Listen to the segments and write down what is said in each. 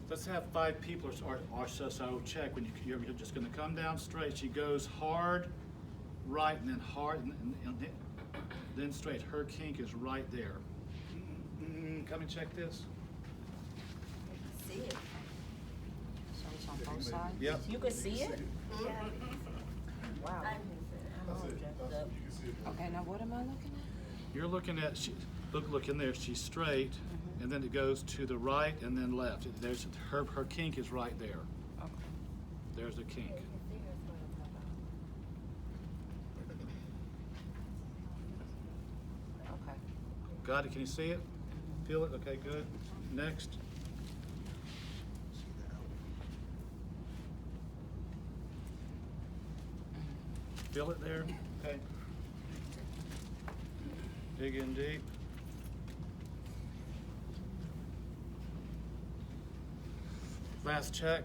Let's have 5 people or so check when you're just going to come down straight. She goes hard, right, and then hard, and then straight. Her kink is right there. Come and check this. See it. So it's on both sides? Yep. You can see it? Yeah. Wow. Okay, now what am I looking at? You're looking at, look in there, she's straight, and then it goes to the right and then left. There's her kink is right there. Okay. There's a kink. Okay. Got it? Can you see it? Feel it? Okay, good. Next. Feel it there? Okay. Dig in deep. Last check.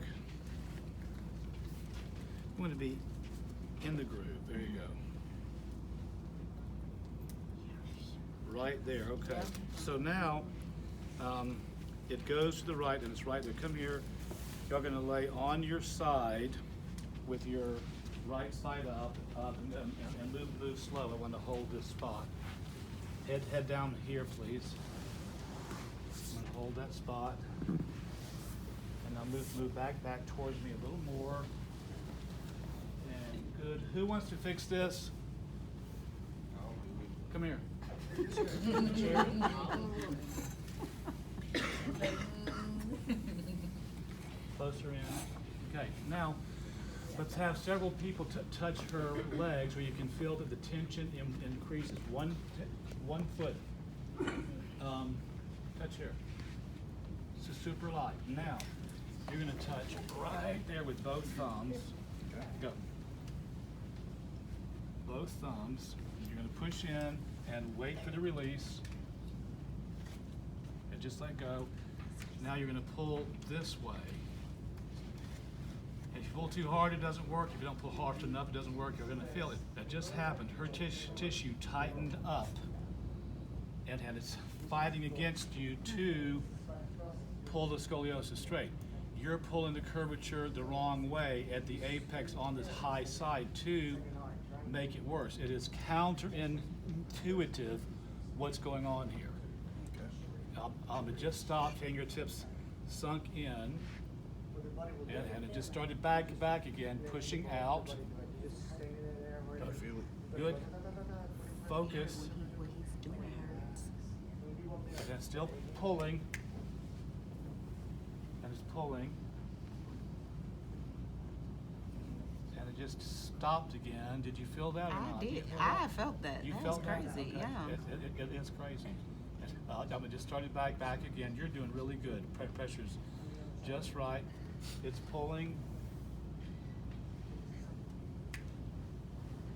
I'm going to be in the groove. There you go. Right there. Okay. So now it goes to the right, and it's right there. Come here. You're going to lay on your side with your right side up, and move slow. I want to hold this spot. Head down here, please. I'm going to hold that spot. And now move back towards me a little more. And good. Who wants to fix this? Come here. Chair. Closer in. Okay, now let's have several people touch her legs where you can feel that the tension increases. One foot. Touch here. This is super light. Now, you're going to touch right there with both thumbs. Go. Both thumbs. You're going to push in and wait for the release. And just let go. Now you're going to pull this way. If you pull too hard, it doesn't work. If you don't pull hard enough, it doesn't work. You're going to feel it. That just happened. Her tissue tightened up. And it's fighting against you to pull the scoliosis straight. You're pulling the curvature the wrong way at the apex on this high side to make it worse. It is counterintuitive what's going on here. Okay. Just stop, fingertips sunk in, and it just started back again, pushing out. I feel it. Good. Focus. What he's doing hurts. And then still pulling. And it's pulling. And it just stopped again. Did you feel that or I not? did. I felt that. You That felt was that? crazy. Okay. Yeah. It is crazy. Just started back again. You're doing really good. Pressure's just right. It's pulling.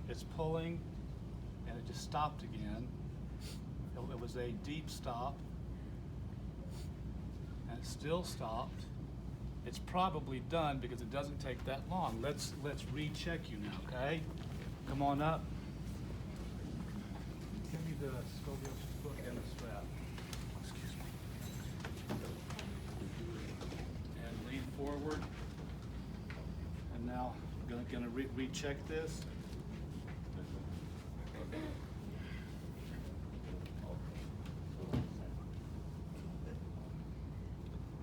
It's pulling, and it just stopped again. It was a deep stop, and it still stopped. It's probably done because it doesn't take that long. Let's recheck you now, okay? Come on up. Give me the scoliosis book and the strap. Excuse me. And lean forward. And now I'm gonna recheck this.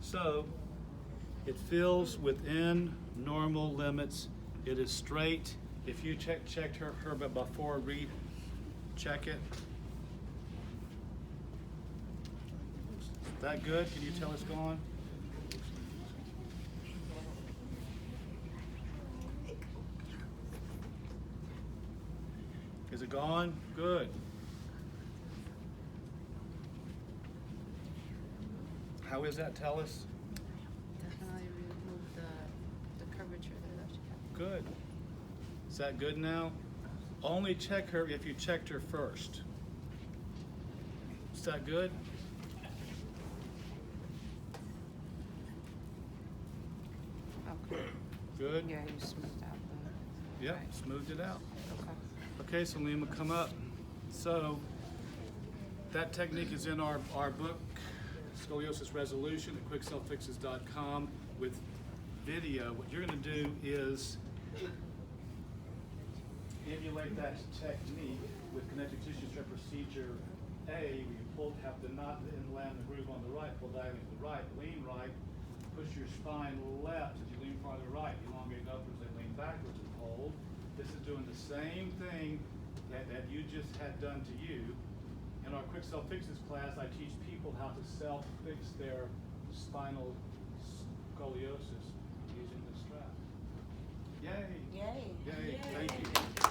So it feels within normal limits. It is straight. If you checked her before, recheck it. Is that good? Can you tell it's gone? Is it gone? Good. How is that? Tell us. Definitely remove the curvature there that you have. Good. Is that good now? Only check her if you checked her first. Is that good? Okay. Good? Yeah, you smoothed out the. Yep, Right. smoothed it out. Okay. Okay, so Lima, come up. So that technique is in our book, Scoliosis Resolution at quickselffixes.com with video. What you're going to do is emulate that technique with connective tissue strap procedure A, where you have the knot and land the groove on the right, pull diagonally to the right, lean right, push your spine left as you lean farther right, elongate upwards and lean backwards and hold. This is doing the same thing that you just had done to you. In our Quick Self Fixes class, I teach people how to self-fix their spinal scoliosis using this strap. Yay! Yay. Yay! Thank you.